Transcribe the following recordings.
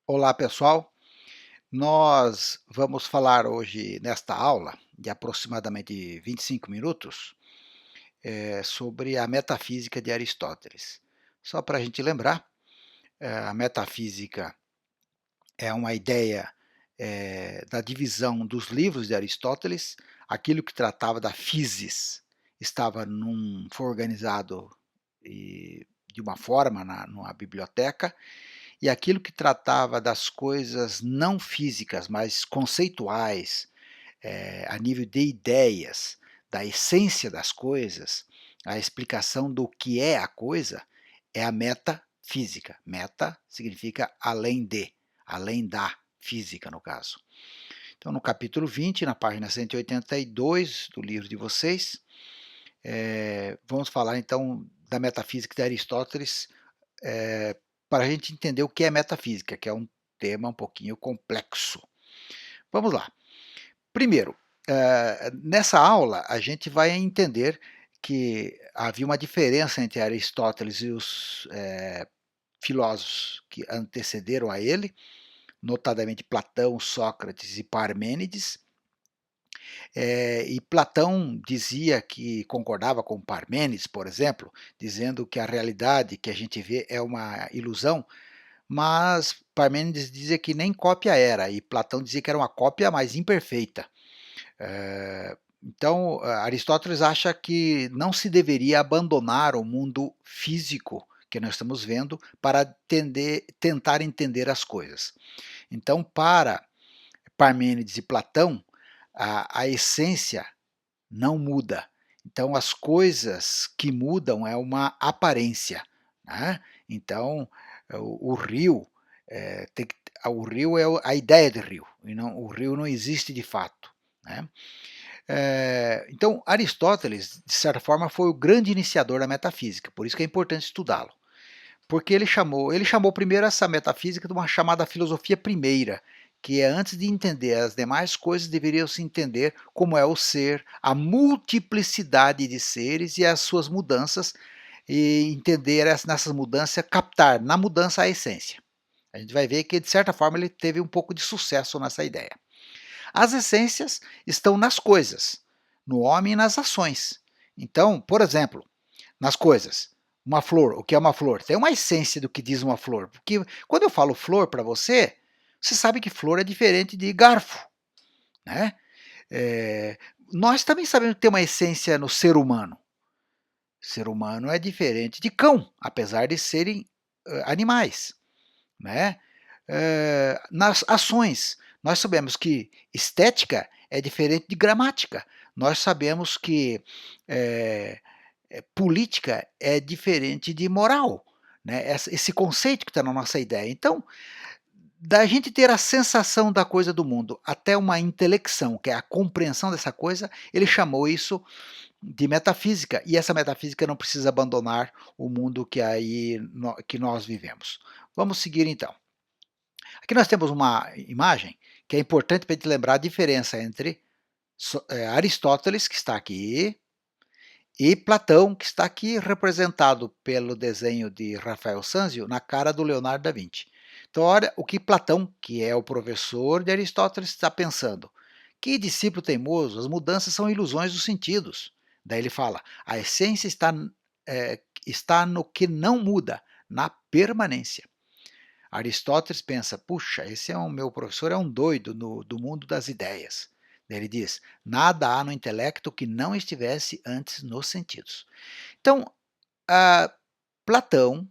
Olá pessoal, nós vamos falar hoje nesta aula de aproximadamente 25 minutos sobre a metafísica de Aristóteles. Só para a gente lembrar, a metafísica é uma ideia da divisão dos livros de Aristóteles. Aquilo que tratava da physis foi organizado de uma forma numa biblioteca, e aquilo que tratava das coisas não físicas, mas conceituais, a nível de ideias, da essência das coisas, a explicação do que é a coisa, é a metafísica. Meta significa além da física, no caso. Então, no capítulo 20, na página 182 do livro de vocês, vamos falar então da metafísica de Aristóteles, para a gente entender o que é metafísica, que é um tema um pouquinho complexo. Vamos lá. Primeiro, nessa aula a gente vai entender que havia uma diferença entre Aristóteles e os filósofos que antecederam a ele, notadamente Platão, Sócrates e Parmênides. E Platão dizia que concordava com Parmênides, por exemplo, dizendo que a realidade que a gente vê é uma ilusão, mas Parmênides dizia que nem cópia era, e Platão dizia que era uma cópia mais imperfeita. Então, Aristóteles acha que não se deveria abandonar o mundo físico que nós estamos vendo para tentar entender as coisas. Então, para Parmênides e Platão, a essência não muda. Então, as coisas que mudam é uma aparência, né? Então, o rio o rio é a ideia de rio, e não, o rio não existe de fato, né? Então, Aristóteles, de certa forma, foi o grande iniciador da metafísica, por isso que é importante estudá-lo. Porque ele chamou primeiro essa metafísica de uma chamada filosofia primeira, que é antes de entender as demais coisas, deveriam se entender como é o ser, a multiplicidade de seres e as suas mudanças, e entender nessas mudanças, captar na mudança a essência. A gente vai ver que, de certa forma, ele teve um pouco de sucesso nessa ideia. As essências estão nas coisas, no homem e nas ações. Então, por exemplo, nas coisas, uma flor, o que é uma flor? Tem uma essência do que diz uma flor. Porque quando eu falo flor para você, você sabe que flor é diferente de garfo, né? É, nós também sabemos que tem uma essência no ser humano. O ser humano é diferente de cão, apesar de serem animais, né? Nas ações, nós sabemos que estética é diferente de gramática. Nós sabemos que política é diferente de moral, né? Esse conceito que está na nossa ideia. Então, da gente ter a sensação da coisa do mundo até uma intelecção, que é a compreensão dessa coisa, ele chamou isso de metafísica, e essa metafísica não precisa abandonar o mundo que nós vivemos. Vamos seguir então. Aqui nós temos uma imagem que é importante para a gente lembrar a diferença entre Aristóteles, que está aqui, e Platão, que está aqui representado pelo desenho de Rafael Sanzio na cara do Leonardo da Vinci. Então, olha o que Platão, que é o professor de Aristóteles, está pensando. Que discípulo teimoso, as mudanças são ilusões dos sentidos. Daí ele fala, a essência está no que não muda, na permanência. Aristóteles pensa, puxa, esse é o meu professor, é um doido do mundo das ideias. Ele diz, nada há no intelecto que não estivesse antes nos sentidos. Então, Platão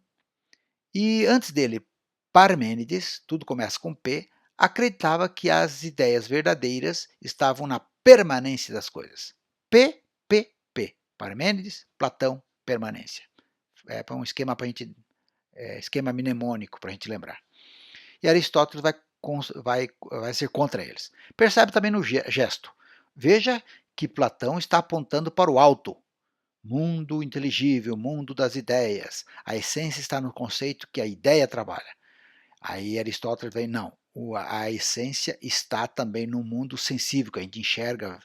e antes dele Parmênides, tudo começa com P, acreditava que as ideias verdadeiras estavam na permanência das coisas. P, P, P. Parmênides, Platão, permanência. É para um esquema para a gente, esquema mnemônico para a gente lembrar. E Aristóteles vai ser contra eles. Percebe também no gesto. Veja que Platão está apontando para o alto. Mundo inteligível, mundo das ideias. A essência está no conceito que a ideia trabalha. Aí Aristóteles vem, não, a essência está também no mundo sensível, que a gente enxerga,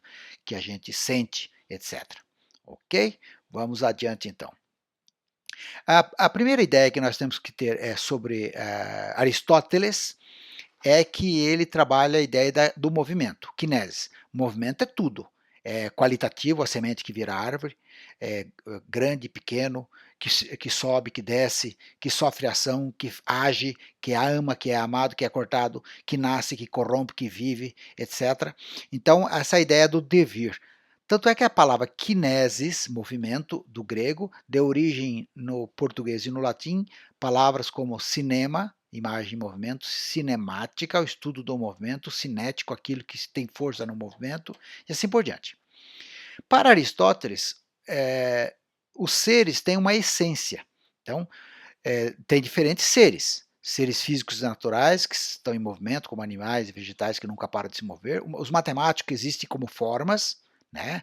que a gente sente, etc. Ok? Vamos adiante então. A primeira ideia que nós temos que ter é sobre Aristóteles. é que ele trabalha a ideia do movimento, kinesis. Movimento é tudo. É qualitativo, a semente que vira árvore, é grande, pequeno, que sobe, que desce, que sofre ação, que age, que ama, que é amado, que é cortado, que nasce, que corrompe, que vive, etc. Então, essa ideia do devir. Tanto é que a palavra kinesis, movimento, do grego, deu origem no português e no latim, palavras como cinema, imagem e movimento, cinemática, o estudo do movimento, cinético, aquilo que tem força no movimento, e assim por diante. Para Aristóteles, os seres têm uma essência. Então, tem diferentes seres. Seres físicos e naturais que estão em movimento, como animais e vegetais que nunca param de se mover. Os matemáticos existem como formas, né?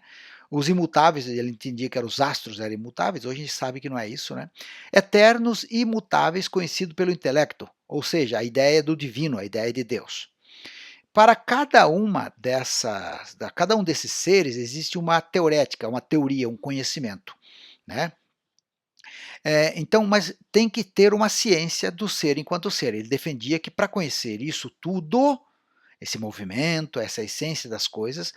Os imutáveis, ele entendia que eram os astros eram imutáveis, hoje a gente sabe que não é isso, né? Eternos e imutáveis, conhecido pelo intelecto, ou seja, a ideia do divino, a ideia de Deus. Para cada um desses seres existe uma teorética, uma teoria, um conhecimento, né? Então, mas tem que ter uma ciência do ser enquanto ser. Ele defendia que para conhecer isso tudo, esse movimento, essa essência das coisas,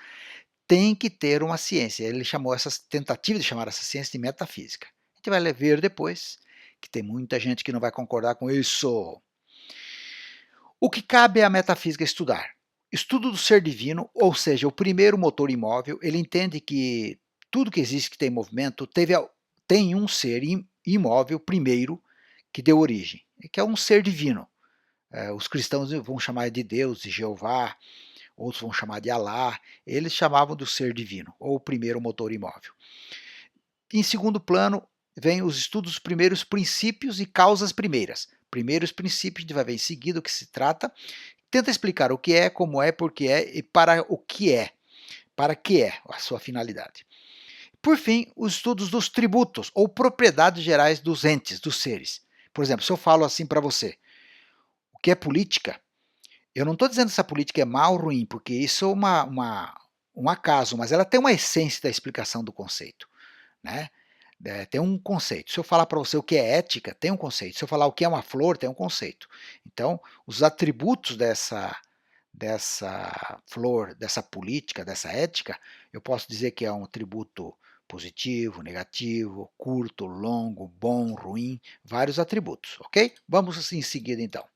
tem que ter uma ciência. Ele chamou essa tentativa de chamar essa ciência de metafísica. A gente vai ver depois que tem muita gente que não vai concordar com isso. O que cabe à metafísica estudar? Estudo do ser divino, ou seja, o primeiro motor imóvel. Ele entende que tudo que existe que tem movimento tem um ser imóvel primeiro que deu origem, que é um ser divino. Os cristãos vão chamar de Deus, de Jeová, outros vão chamar de Alá. Eles chamavam do ser divino, ou o primeiro motor imóvel. Em segundo plano, vem os estudos dos primeiros princípios e causas primeiras. Primeiros princípios, a gente vai ver em seguida o que se trata. Tenta explicar o que é, como é, por que é e para o que é. Para que é a sua finalidade. Por fim, os estudos dos tributos ou propriedades gerais dos entes, dos seres. Por exemplo, se eu falo assim para você, o que é política, eu não estou dizendo se a política é mal ou ruim, porque isso é um acaso, mas ela tem uma essência da explicação do conceito, né? Tem um conceito. Se eu falar para você o que é ética, tem um conceito. Se eu falar o que é uma flor, tem um conceito. Então, os atributos dessa flor, dessa política, dessa ética, eu posso dizer que é um atributo positivo, negativo, curto, longo, bom, ruim, vários atributos, ok? Vamos assim em seguida então.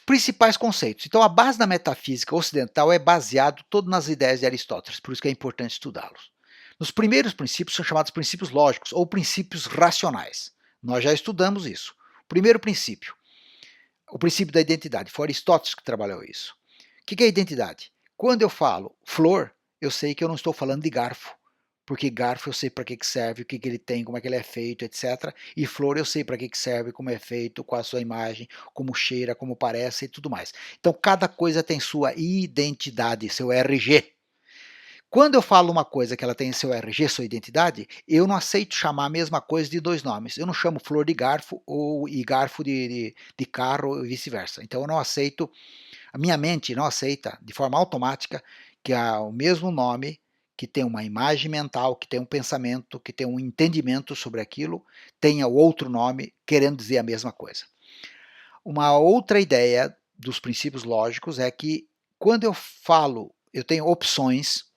Principais conceitos. Então, a base da metafísica ocidental é baseado todo nas ideias de Aristóteles, por isso que é importante estudá-los. Os primeiros princípios são chamados princípios lógicos ou princípios racionais. Nós já estudamos isso. Primeiro princípio, o princípio da identidade. Foi Aristóteles que trabalhou isso. O que é identidade? Quando eu falo flor, eu sei que eu não estou falando de garfo, porque garfo eu sei para que serve, o que ele tem, como é que ele é feito, etc. E flor eu sei para que serve, como é feito, qual a sua imagem, como cheira, como parece e tudo mais. Então cada coisa tem sua identidade, seu RG. Quando eu falo uma coisa que ela tem seu RG, sua identidade, eu não aceito chamar a mesma coisa de dois nomes. Eu não chamo flor de garfo e garfo de carro e vice-versa. Então eu não aceito, a minha mente não aceita de forma automática que o mesmo nome, que tem uma imagem mental, que tem um pensamento, que tem um entendimento sobre aquilo, tenha outro nome querendo dizer a mesma coisa. Uma outra ideia dos princípios lógicos é que quando eu falo, eu tenho opções.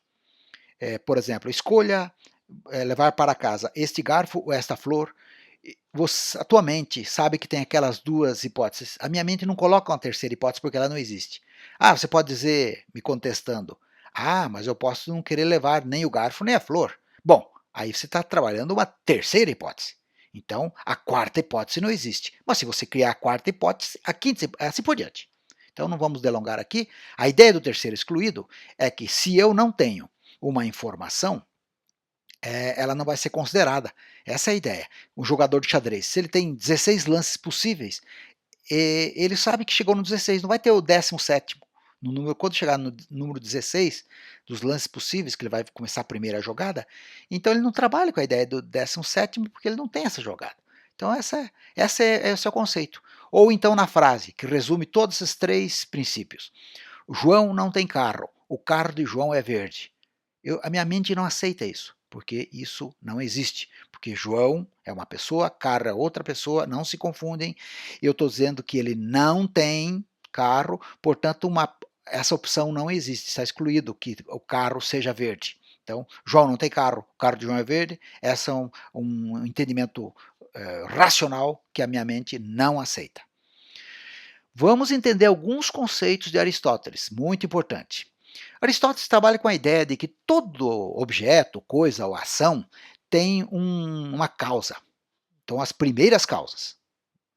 Por exemplo, escolha levar para casa este garfo ou esta flor. A tua mente sabe que tem aquelas duas hipóteses. A minha mente não coloca uma terceira hipótese porque ela não existe. Você pode dizer, me contestando, mas eu posso não querer levar nem o garfo nem a flor. Bom, aí você está trabalhando uma terceira hipótese. Então, a quarta hipótese não existe. Mas se você criar a quarta hipótese, a quinta, assim por diante. Então, não vamos delongar aqui. A ideia do terceiro excluído é que se eu não tenho uma informação, ela não vai ser considerada. Essa é a ideia. Um jogador de xadrez, se ele tem 16 lances possíveis, ele sabe que chegou no 16, não vai ter o 17º. Quando chegar no número 16 dos lances possíveis, que ele vai começar a primeira jogada, então ele não trabalha com a ideia do 17º porque ele não tem essa jogada. Então esse é o conceito. Ou então na frase, que resume todos esses três princípios. João não tem carro, o carro de João é verde. A minha mente não aceita isso. porque isso não existe. Porque João é uma pessoa, carro é outra pessoa, não se confundem. Eu estou dizendo que ele não tem carro, portanto, essa opção não existe, está excluído que o carro seja verde. Então, João não tem carro, o carro de João é verde. Esse é um entendimento racional que a minha mente não aceita. Vamos entender alguns conceitos de Aristóteles, muito importante. Aristóteles trabalha com a ideia de que todo objeto, coisa ou ação tem uma causa. Então, as primeiras causas.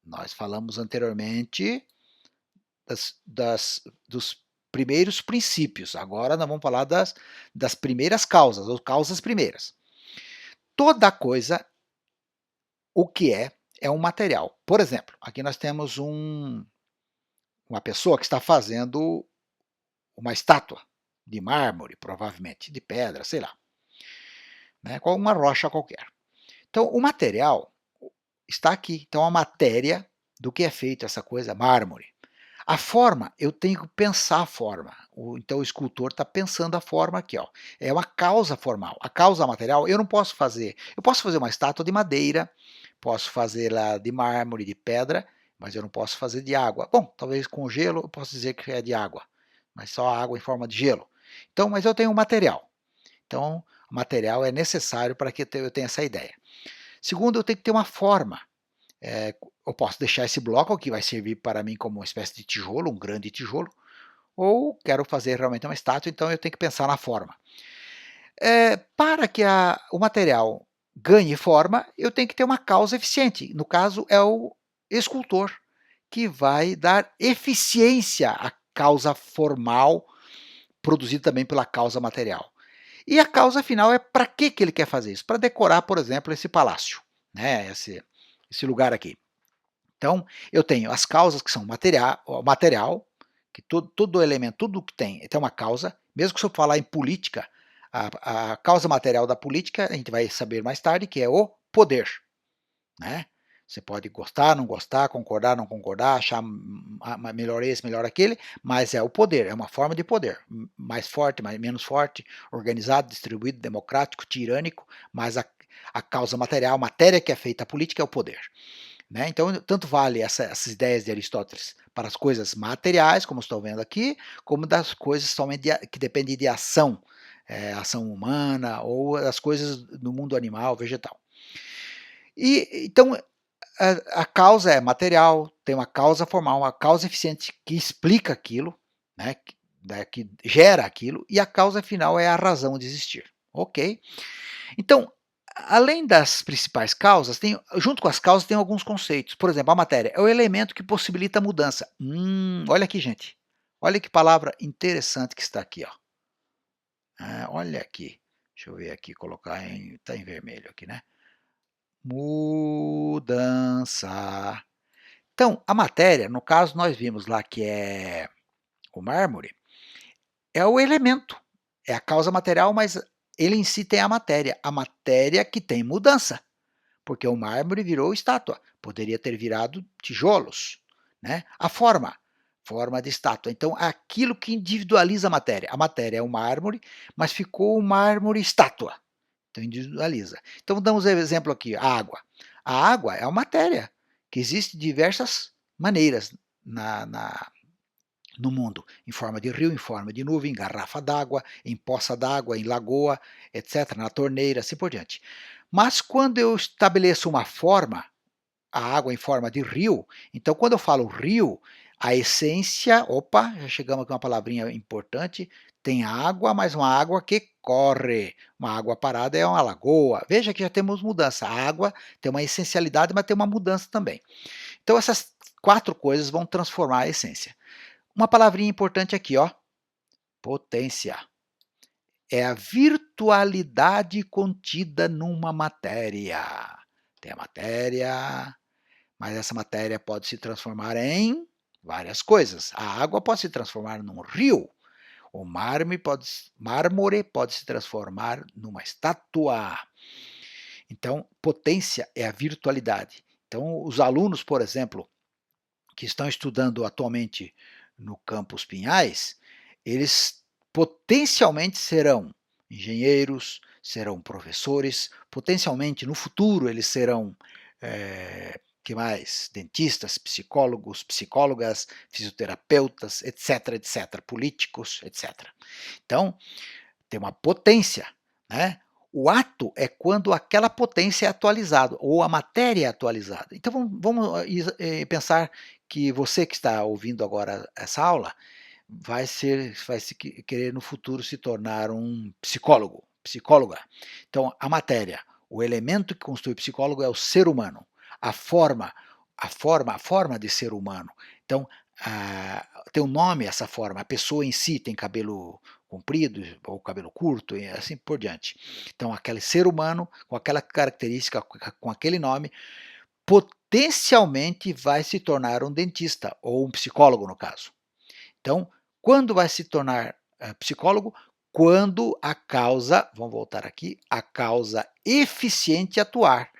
Nós falamos anteriormente dos primeiros princípios. Agora nós vamos falar das primeiras causas, ou causas primeiras. Toda coisa, o que é um material. Por exemplo, aqui nós temos uma pessoa que está fazendo uma estátua de mármore, provavelmente, de pedra, sei lá, né, com uma rocha qualquer. Então, o material está aqui. Então, a matéria do que é feito essa coisa, mármore. A forma, eu tenho que pensar a forma. Então, o escultor está pensando a forma aqui. Ó. É uma causa formal. A causa material, eu não posso fazer. Eu posso fazer uma estátua de madeira, posso fazê-la de mármore, de pedra, mas eu não posso fazer de água. Bom, talvez com gelo eu posso dizer que é de água, mas só água em forma de gelo. Então, mas eu tenho um material. Então, o material é necessário para que eu tenha essa ideia. Segundo, eu tenho que ter uma forma. Eu posso deixar esse bloco aqui, vai servir para mim como uma espécie de tijolo, um grande tijolo, ou quero fazer realmente uma estátua, então eu tenho que pensar na forma. Para que o material ganhe forma, eu tenho que ter uma causa eficiente. No caso, é o escultor, que vai dar eficiência à causa formal, produzida também pela causa material. E a causa final é para que ele quer fazer isso? Para decorar, por exemplo, esse palácio, né? esse lugar aqui. Então, eu tenho as causas que são material que todo elemento, tudo que tem uma causa, mesmo que se eu falar em política, a causa material da política, a gente vai saber mais tarde, que é o poder. Né? Você pode gostar, não gostar, concordar, não concordar, achar melhor esse, melhor aquele, mas é o poder, é uma forma de poder. Mais forte, menos forte, organizado, distribuído, democrático, tirânico, mas a causa material, a matéria que é feita a política é o poder. Né? Então, tanto vale essas ideias de Aristóteles para as coisas materiais, como estou vendo aqui, como das coisas somente que dependem de ação, ação humana, ou as coisas do mundo animal, vegetal. Então, a causa é material, tem uma causa formal, uma causa eficiente que explica aquilo, né, que gera aquilo, e a causa final é a razão de existir. Ok? Então, além das principais causas, junto com as causas tem alguns conceitos. Por exemplo, a matéria é o elemento que possibilita a mudança. Olha aqui, gente. Olha que palavra interessante que está aqui. Ó. Olha aqui. Deixa eu ver aqui, colocar está em vermelho aqui, né? Mudança. Então, a matéria, no caso nós vimos lá que é o mármore, é o elemento, é a causa material, mas ele em si tem a matéria que tem mudança, porque o mármore virou estátua, poderia ter virado tijolos, né? A forma de estátua. Então, aquilo que individualiza a matéria é o mármore, mas ficou o mármore estátua, então individualiza. Então, damos um exemplo aqui, a água. A água é uma matéria, que existe de diversas maneiras no mundo, em forma de rio, em forma de nuvem, em garrafa d'água, em poça d'água, em lagoa, etc., na torneira, assim por diante. Mas quando eu estabeleço uma forma, a água em forma de rio, então quando eu falo rio, a essência, opa, já chegamos aqui a uma palavrinha importante, tem água, mas uma água que corre. Uma água parada é uma lagoa. Veja que já temos mudança. A água tem uma essencialidade, mas tem uma mudança também. Então essas 4 coisas vão transformar a essência. Uma palavrinha importante aqui, ó, potência. É a virtualidade contida numa matéria. Tem a matéria, mas essa matéria pode se transformar em várias coisas. A água pode se transformar num rio. O mármore pode se transformar numa estátua. Então, potência é a virtualidade. Então, os alunos, por exemplo, que estão estudando atualmente no campus Pinhais, eles potencialmente serão engenheiros, serão professores, potencialmente no futuro eles serão, que mais? Dentistas, psicólogos, psicólogas, fisioterapeutas, etc, etc, políticos, etc. Então, tem uma potência, né? O ato é quando aquela potência é atualizada, ou a matéria é atualizada. Então vamos pensar que você que está ouvindo agora essa aula, querer no futuro se tornar um psicólogo, psicóloga. Então a matéria, o elemento que constitui o psicólogo é o ser humano, a forma, a forma de ser humano. Então tem um nome essa forma, a pessoa em si tem cabelo comprido ou cabelo curto e assim por diante. Então aquele ser humano com aquela característica, com aquele nome, potencialmente vai se tornar um dentista ou um psicólogo no caso. Então, quando vai se tornar psicólogo? Quando a causa, vamos voltar aqui, a causa eficiente atuar.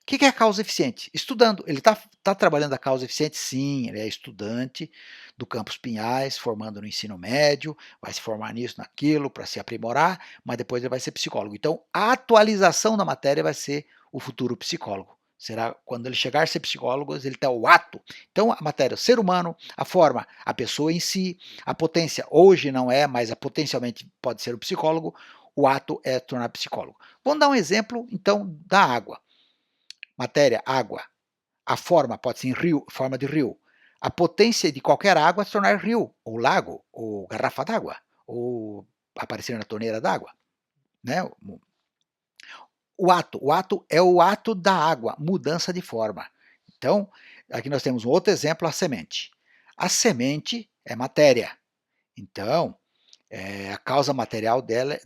O que é a causa eficiente? Estudando. Ele está trabalhando a causa eficiente? Sim, ele é estudante do Campus Pinhais, formando no ensino médio, vai se formar nisso, naquilo, para se aprimorar, mas depois ele vai ser psicólogo. Então, a atualização da matéria vai ser o futuro psicólogo. Será quando ele chegar a ser psicólogo, ele tem o ato. Então, a matéria, o ser humano, a forma, a pessoa em si, a potência, hoje não é, mas potencialmente pode ser o psicólogo, o ato é tornar psicólogo. Vamos dar um exemplo, então, da água. Matéria, água. A forma pode ser em rio, forma de rio. A potência de qualquer água é se tornar rio, ou lago, ou garrafa d'água, ou aparecer na torneira d'água. Né? O ato é o ato da água, mudança de forma. Então, aqui nós temos um outro exemplo, a semente. A semente é matéria. Então, a causa material dela,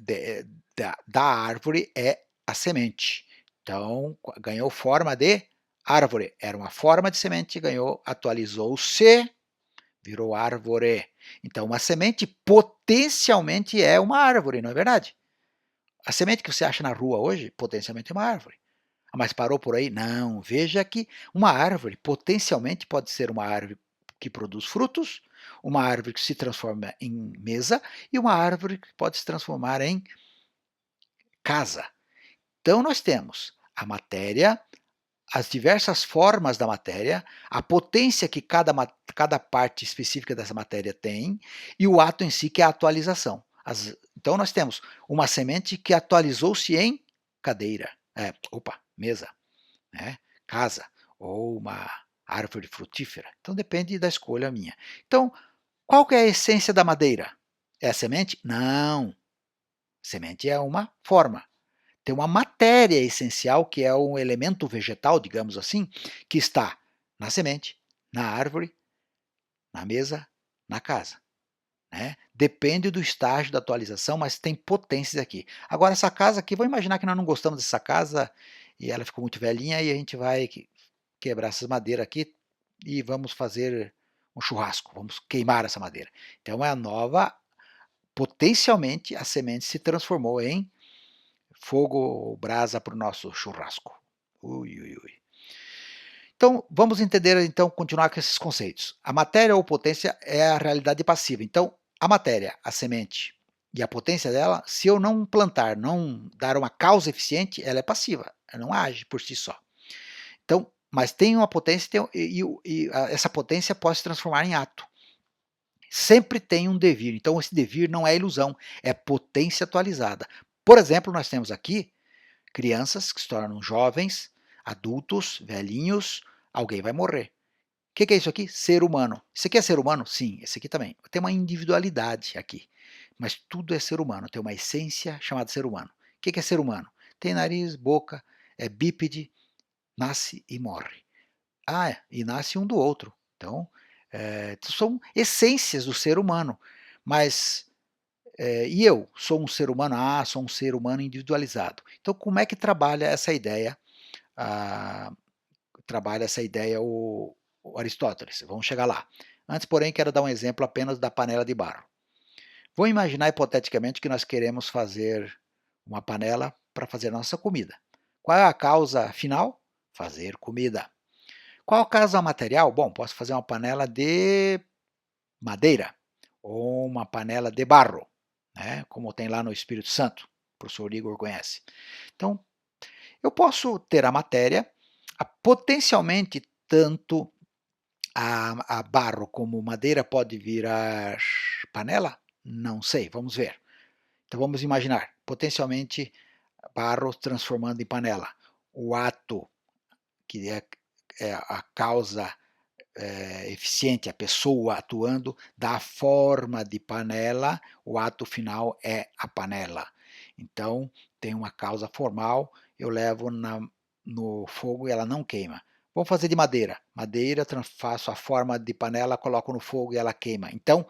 da árvore é a semente. Então, ganhou forma de árvore. Era uma forma de semente, ganhou, atualizou-se, virou árvore. Então, uma semente potencialmente é uma árvore, não é verdade? A semente que você acha na rua hoje, potencialmente é uma árvore. Mas parou por aí? Não. Veja que uma árvore potencialmente pode ser uma árvore que produz frutos, uma árvore que se transforma em mesa e uma árvore que pode se transformar em casa. Então nós temos a matéria, as diversas formas da matéria, a potência que cada parte específica dessa matéria tem e o ato em si que é a atualização. Então nós temos uma semente que atualizou-se em cadeira, mesa, né? Casa ou uma árvore frutífera. Então depende da escolha minha. Então, qual que é a essência da madeira? É a semente? Não. Semente é uma forma. Tem uma matéria essencial que é um elemento vegetal, digamos assim, que está na semente, na árvore, na mesa, na casa. Né? Depende do estágio da atualização, mas tem potências aqui. Agora, essa casa aqui, vou imaginar que nós não gostamos dessa casa e ela ficou muito velhinha e a gente vai quebrar essas madeiras aqui e vamos fazer um churrasco, vamos queimar essa madeira. Então, é a nova, potencialmente, a semente se transformou em fogo ou brasa para o nosso churrasco. Ui, ui, ui. Então, vamos entender, então, continuar com esses conceitos. A matéria ou potência é a realidade passiva. Então, a matéria, a semente e a potência dela, se eu não plantar, não dar uma causa eficiente, ela é passiva, ela não age por si só. Então, mas tem uma potência essa potência pode se transformar em ato. Sempre tem um devir, então esse devir não é ilusão, é potência atualizada. Por exemplo, nós temos aqui crianças que se tornam jovens, adultos, velhinhos, alguém vai morrer. O que é isso aqui? Ser humano. Isso aqui é ser humano? Sim, esse aqui também. Tem uma individualidade aqui, mas tudo é ser humano, tem uma essência chamada ser humano. O que é ser humano? Tem nariz, boca, é bípede, nasce e morre. E nasce um do outro. Então, são essências do ser humano. Mas, e eu? Sou um ser humano? Sou um ser humano individualizado. Então, como é que trabalha essa ideia? O Aristóteles. Vamos chegar lá. Antes, porém, quero dar um exemplo apenas da panela de barro. Vamos imaginar hipoteticamente que nós queremos fazer uma panela para fazer nossa comida. Qual é a causa final? Fazer comida. Qual a causa material? Bom, posso fazer uma panela de madeira ou uma panela de barro, né, como tem lá no Espírito Santo. o professor Igor conhece. Então, eu posso ter a matéria, potencialmente tanto a barro como madeira pode virar panela? Não sei, vamos ver. Então vamos imaginar, potencialmente barro transformando em panela. O ato que é a causa eficiente, a pessoa atuando, dá forma de panela, o ato final é a panela. Então, tem uma causa formal, eu levo no fogo e ela não queima. Vamos fazer de madeira. Madeira, faço a forma de panela, coloco no fogo e ela queima. Então,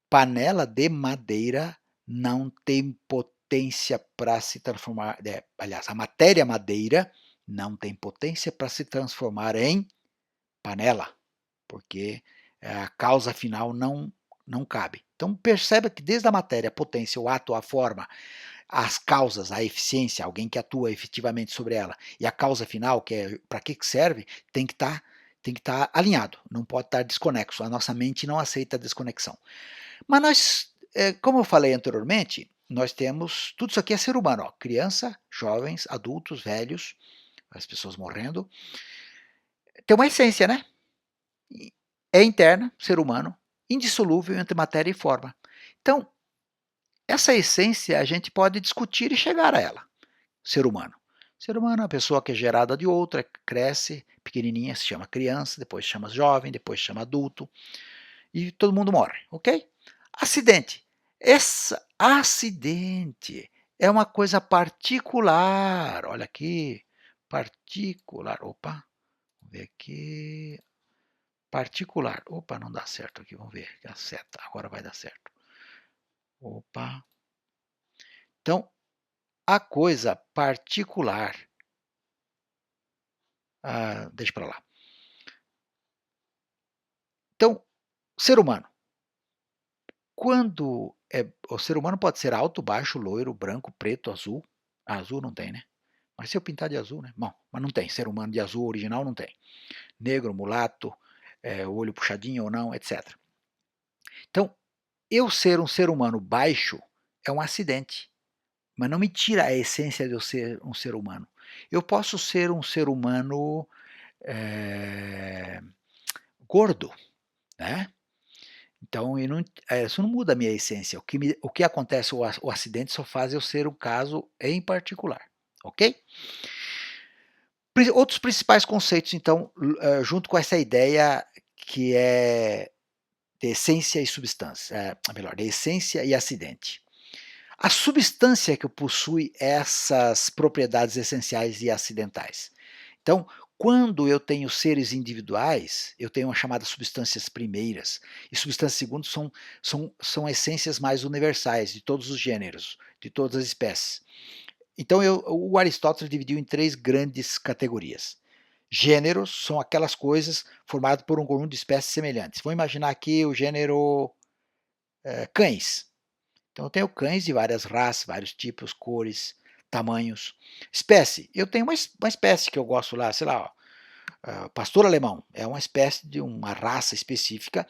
panela de madeira não tem potência para se transformar. Aliás, a matéria madeira não tem potência para se transformar em panela, porque a causa final não cabe. Então perceba que desde a matéria, a potência, o ato, a forma, as causas, a eficiência, alguém que atua efetivamente sobre ela, e a causa final, que é para que serve, tem que estar alinhado, não pode estar desconexo. A nossa mente não aceita desconexão. Mas nós, como eu falei anteriormente, nós temos tudo isso aqui é ser humano, ó, criança, jovens, adultos, velhos, as pessoas morrendo. Tem uma essência, né? É interna, ser humano, indissolúvel entre matéria e forma. Então, essa essência a gente pode discutir e chegar a ela, ser humano. Ser humano é uma pessoa que é gerada de outra, cresce, pequenininha, se chama criança, depois se chama jovem, depois se chama adulto, e todo mundo morre, ok? Acidente. Esse acidente é uma coisa particular, olha aqui, particular, opa, vamos ver aqui, particular. Opa, não dá certo aqui, vamos ver. A seta, agora vai dar certo. Opa. Então, a coisa particular. Deixa para lá. Então, ser humano. Quando o ser humano pode ser alto, baixo, loiro, branco, preto, azul. Azul não tem, né? Mas se eu pintar de azul, né? Bom, mas não tem. Ser humano de azul original não tem. Negro, mulato, olho puxadinho ou não, etc. Então, eu ser um ser humano baixo é um acidente, mas não me tira a essência de eu ser um ser humano. Eu posso ser um ser humano gordo, né? Então, isso não muda a minha essência. O que acontece, o acidente só faz eu ser um caso em particular, ok? Outros principais conceitos, então, junto com essa ideia que é de essência e substância, melhor, de essência e acidente. A substância que possui essas propriedades essenciais e acidentais. Então, quando eu tenho seres individuais, eu tenho as chamadas substâncias primeiras, e substâncias segundas são essências mais universais de todos os gêneros, de todas as espécies. Então, o Aristóteles dividiu em 3 grandes categorias. Gêneros são aquelas coisas formadas por um conjunto de espécies semelhantes. Vamos imaginar aqui o gênero cães. Então, eu tenho cães de várias raças, vários tipos, cores, tamanhos. Espécie, eu tenho uma espécie que eu gosto lá, sei lá, pastor alemão. É uma espécie de uma raça específica,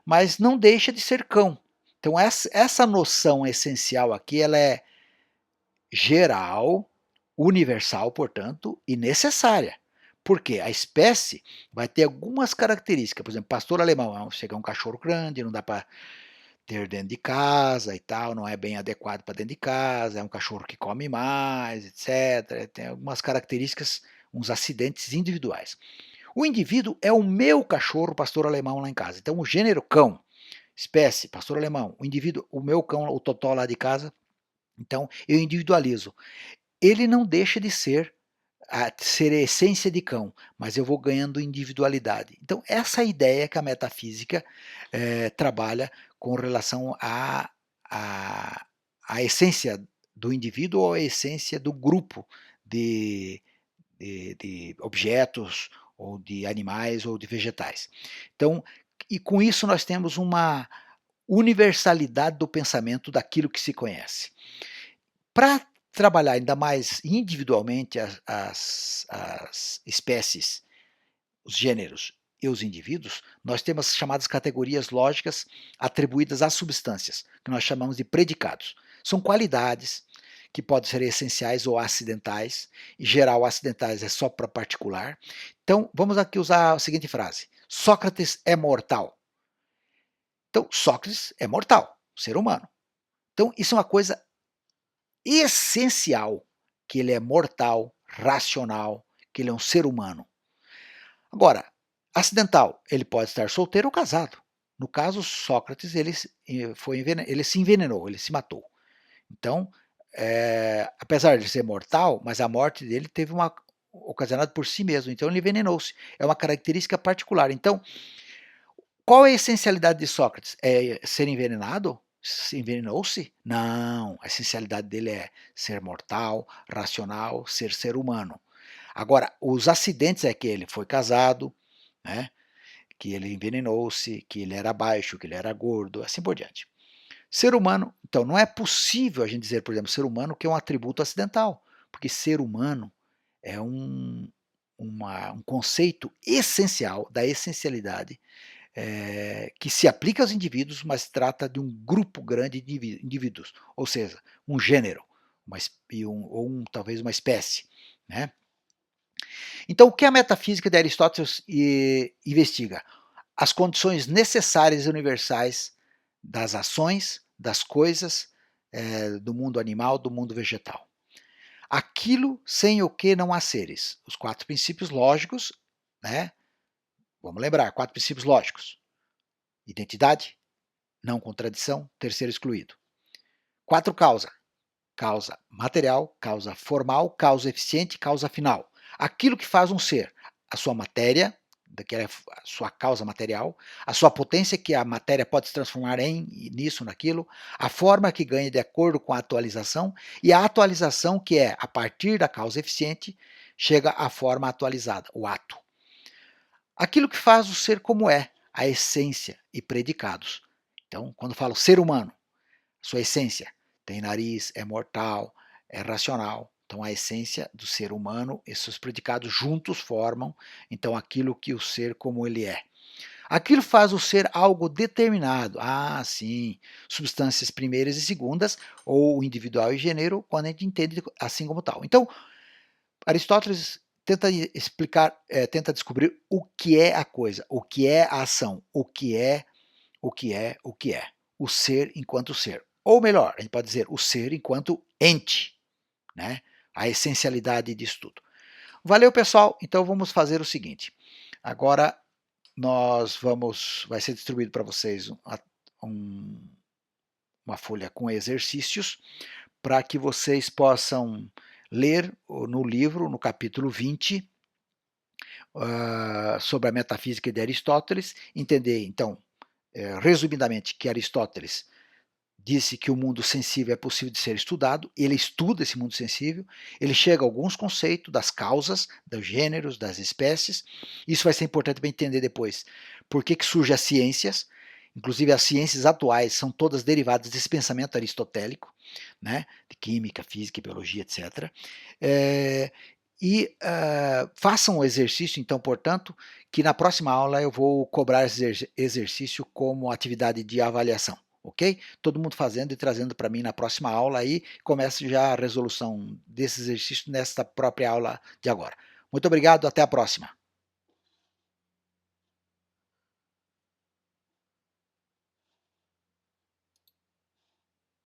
mas não deixa de ser cão. Então, essa noção essencial aqui, ela é geral, universal, portanto, e necessária. Porque a espécie vai ter algumas características. Por exemplo, pastor alemão, chega um cachorro grande, não dá para ter dentro de casa e tal, não é bem adequado para dentro de casa, é um cachorro que come mais, etc. Tem algumas características, uns acidentes individuais. O indivíduo é o meu cachorro pastor alemão lá em casa. Então, o gênero cão, espécie, pastor alemão, o indivíduo, o meu cão, o totó lá de casa, então eu individualizo. Ele não deixa de ser a essência de cão, mas eu vou ganhando individualidade. Então, essa ideia que a metafísica trabalha com relação à essência do indivíduo ou à essência do grupo de, de objetos, ou de animais, ou de vegetais. Então, e com isso nós temos uma universalidade do pensamento daquilo que se conhece. Para trabalhar ainda mais individualmente as espécies, os gêneros e os indivíduos, nós temos as chamadas categorias lógicas atribuídas às substâncias, que nós chamamos de predicados. São qualidades que podem ser essenciais ou acidentais, e geral acidentais é só para particular. Então, vamos aqui usar a seguinte frase: Sócrates é mortal. Então, Sócrates é mortal, ser humano. Então, isso é uma coisa essencial, que ele é mortal, racional, que ele é um ser humano. Agora, acidental, ele pode estar solteiro ou casado. No caso, Sócrates, ele se envenenou, ele se matou. Então, apesar de ser mortal, mas a morte dele teve uma ocasionada por si mesmo. Então, ele envenenou-se. É uma característica particular. Então, qual é a essencialidade de Sócrates? É ser envenenado? Se envenenou-se? Não. A essencialidade dele é ser mortal, racional, ser humano. Agora, os acidentes é que ele foi casado, né? Que ele envenenou-se, que ele era baixo, que ele era gordo, assim por diante. Ser humano, então, não é possível a gente dizer, por exemplo, ser humano que é um atributo acidental, porque ser humano é um conceito essencial da essencialidade, que se aplica aos indivíduos, mas trata de um grupo grande de indivíduos, ou seja, um gênero, talvez uma espécie, né? Então, o que a metafísica de Aristóteles investiga? As condições necessárias e universais das ações, das coisas, do mundo animal, do mundo vegetal. Aquilo sem o que não há seres. Os 4 princípios lógicos, né? Vamos lembrar, 4 princípios lógicos. Identidade, não contradição, terceiro excluído. 4 causa. Causa material, causa formal, causa eficiente, causa final. Aquilo que faz um ser, a sua matéria, que é a sua causa material, a sua potência, que a matéria pode se transformar nisso, naquilo, a forma que ganha de acordo com a atualização, e a atualização que é, a partir da causa eficiente, chega à forma atualizada, o ato. Aquilo que faz o ser como é, a essência e predicados. Então, quando falo ser humano, sua essência, tem nariz, é mortal, é racional. Então, a essência do ser humano, esses predicados juntos formam, então, aquilo que o ser como ele é. Aquilo faz o ser algo determinado. Ah, sim, substâncias primeiras e segundas, ou individual e gênero, quando a gente entende assim como tal. Então, Aristóteles tenta explicar, tenta descobrir o que é a coisa, o que é a ação, o que é. O ser enquanto ser. Ou melhor, a gente pode dizer o ser enquanto ente, né? A essencialidade disso tudo. Valeu, pessoal. Então vamos fazer o seguinte. Agora vai ser distribuído para vocês uma folha com exercícios para que vocês possam ler no livro, no capítulo 20, sobre a metafísica de Aristóteles, entender, então, resumidamente, que Aristóteles disse que o mundo sensível é possível de ser estudado, ele estuda esse mundo sensível, ele chega a alguns conceitos das causas, dos gêneros, das espécies. Isso vai ser importante para entender depois por que surgem as ciências, inclusive as ciências atuais são todas derivadas desse pensamento aristotélico, né, de química, física, biologia, etc. Façam o exercício, então, portanto, que na próxima aula eu vou cobrar esse exercício como atividade de avaliação. Ok? Todo mundo fazendo e trazendo para mim na próxima aula aí, começa já a resolução desse exercício nesta própria aula de agora. Muito obrigado, até a próxima.